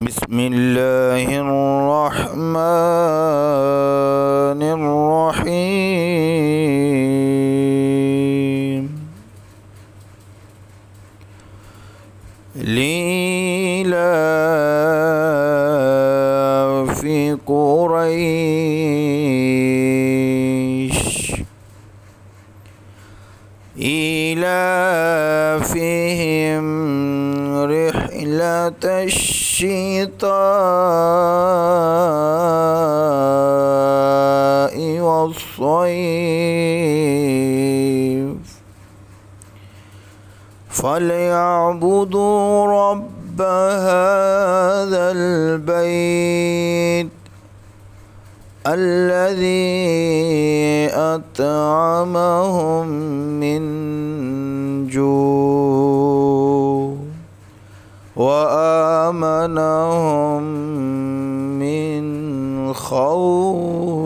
بسم الله الرحمن الرحيم. لإيلاف قريش إيلافهم رحلة الشتاء والصيف فليعبدوا رب هذا البيت الذي أطعمهم من جوع وآمنهم من خوف.